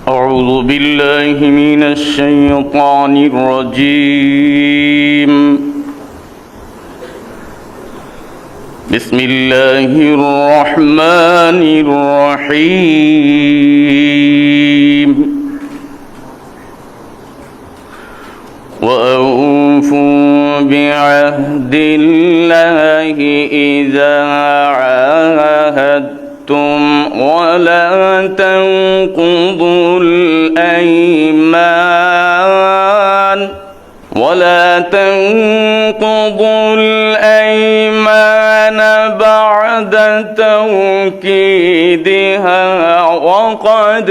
أعوذ بالله من الشيطان الرجيم. بسم الله الرحمن الرحيم. وأوفوا بعهد الله إذا عاهدتم ولا تنقضوا الأيمان بعد توكيدها وقد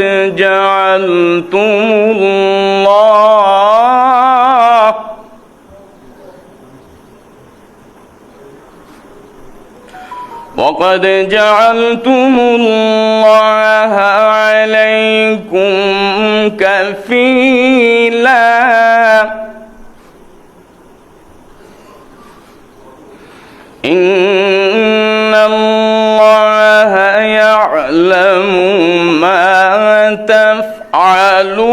جعلتم الله عليكم كفيلا إن الله يعلم ما تفعلون.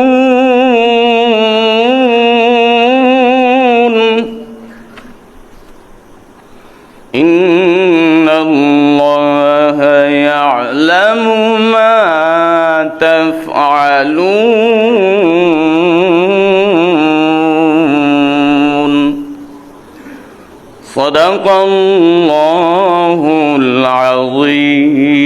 إن الله يعلم ما تفعلون. صدق الله العظيم.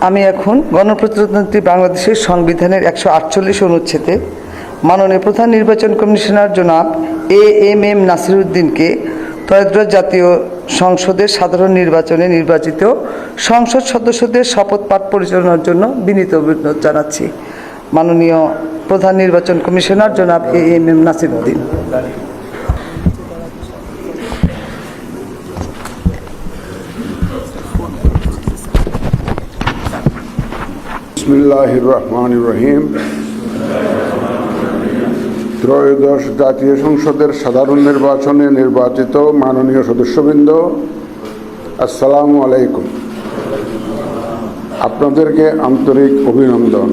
আমি এখন গণপ্রজাতন্ত্রী বাংলাদেশের সংবিধানের 148 অনুচ্ছেদে মাননীয় প্রধান নির্বাচন কমিশনার জনাব এএমএম নাসিরউদ্দিনকে ত্রয়োদশ জাতীয় সংসদের সাধারণ নির্বাচনে নির্বাচিত সংসদ সদস্যদের শপথ পাঠ পরিচালনার জন্য বিনীত অনুরোধ জানাচ্ছি। মাননীয় প্রধান নির্বাচন কমিশনার জনাব এএমএম নাসিরউদ্দিন। বিসমিল্লাহির রহমানির রহিম। ত্রয়োদশ জাতীয় সংসদের সাধারণ নির্বাচনে নির্বাচিত মাননীয় সদস্যবৃন্দ, আসসালামু আলাইকুম। আপনাদেরকে আন্তরিক অভিনন্দন।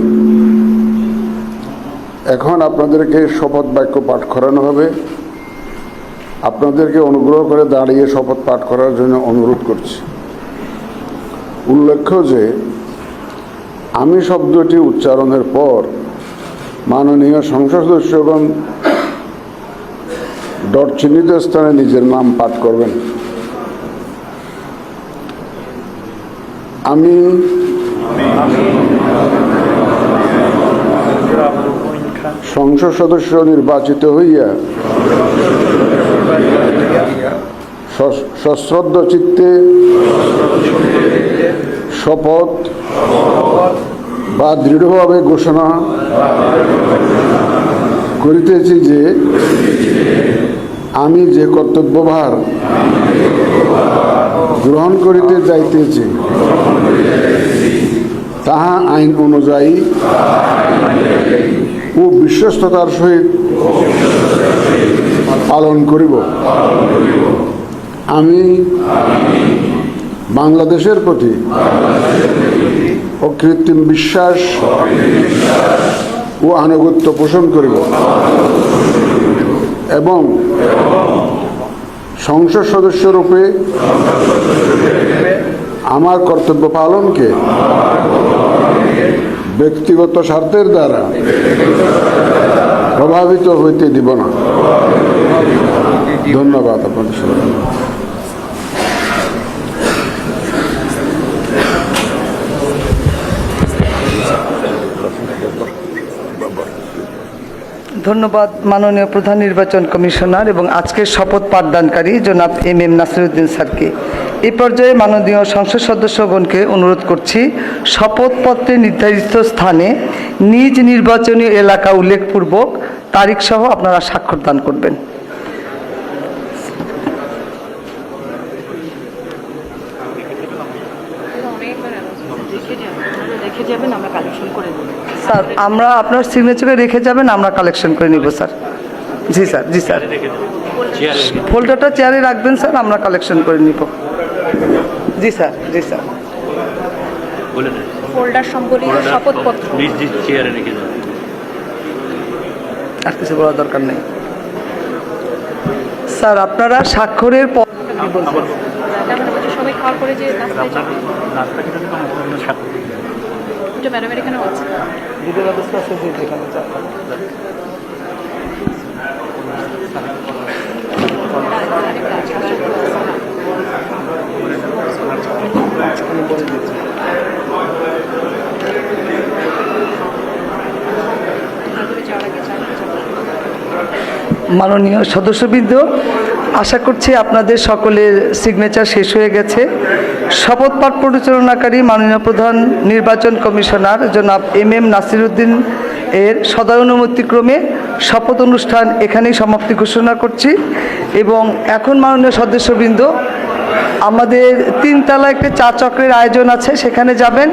এখন আপনাদেরকে শপথ বাক্য পাঠ করানো হবে। আপনাদেরকে অনুগ্রহ করে দাঁড়িয়ে শপথ পাঠ করার জন্য অনুরোধ করছি। উল্লেখ্য যে আমি শব্দটি উচ্চারণের পর মাননীয় সংসদ সদস্যগণ ডট চিহ্নিত স্থানে নিজের নাম পাঠ করবেন। আমি সংসদ সদস্য নির্বাচিত হইয়া সশ্রদ্ধ চিত্তে শপথ বা দৃঢ়ভাবে ঘোষণা করিতেছি যে আমি যে কর্তব্যভার গ্রহণ করিতে যাইতেছি তাহা আইন অনুযায়ী ও বিশ্বস্ততার সহিত পালন করিব। আমি বাংলাদেশের প্রতি অকৃত্রিম বিশ্বাস ও আনুগত্য পোষণ করিব এবং সংসদ সদস্যরূপে আমার কর্তব্য পালনকে ব্যক্তিগত স্বার্থের দ্বারা প্রভাবিত হইতে দিব না। ধন্যবাদ আপনাদের সবাই। ধন্যবাদ মাননীয় প্রধান নির্বাচন কমিশনার এবং আজকের শপথ পাঠদানকারী জনাব এমএম নাসিরউদ্দিন স্যারকে। এই পর্যায়ে মাননীয় সংসদ সদস্যগণকে অনুরোধ করছি শপথপত্রে নির্ধারিত স্থানে নিজ নির্বাচনী এলাকা উল্লেখপূর্বক তারিখসহ আপনারা স্বাক্ষর দান করবেন। স্যার আমরা আপনার সিগনেচারে রেখে যাবেন, আমরা কালেকশন করে নিব স্যার। জি স্যার, জি স্যার, ফোল্ডারটা চেয়ারে রাখবেন স্যার, আমরা কালেকশন করে নিব। জি স্যার, জি স্যার। ফোল্ডার সম্বলিত শপথপত্র। চেয়ারে রেখে যান। আর কিছু বলার দরকার নেই স্যার। আপনারা স্বাক্ষরের পর তার মানে বলছি সবাই খাওয়ার পরে যে নাস্তায় যাবে, ওটা ম্যাডামের এখানেও আছে। ভিডিও ব্যবস্থা আছে যেখানে মাননীয় সদস্যবৃন্দ, আশা করছি আপনাদের সকলের সিগনেচার শেষ হয়ে গেছে। শপথ পাঠ পরিচালনাকারী মাননীয় প্রধান নির্বাচন কমিশনার জনাব MM নাসিরউদ্দিন এর সদয় অনুমতিক্রমে শপথ অনুষ্ঠান এখানেই সমাপ্তি ঘোষণা করছি। এবং এখন মাননীয় সদস্যবৃন্দ, আমাদের 3 তলা একটা চা চক্রের আয়োজন আছে, সেখানে যাবেন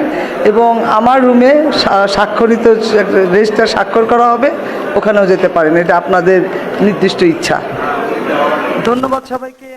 এবং আমার রুমে স্বাক্ষরিত রেজিস্টার স্বাক্ষর করা হবে, ওখানেও যেতে পারেন। এটা আপনাদের নির্দিষ্ট ইচ্ছা। ধন্যবাদ সবাইকে।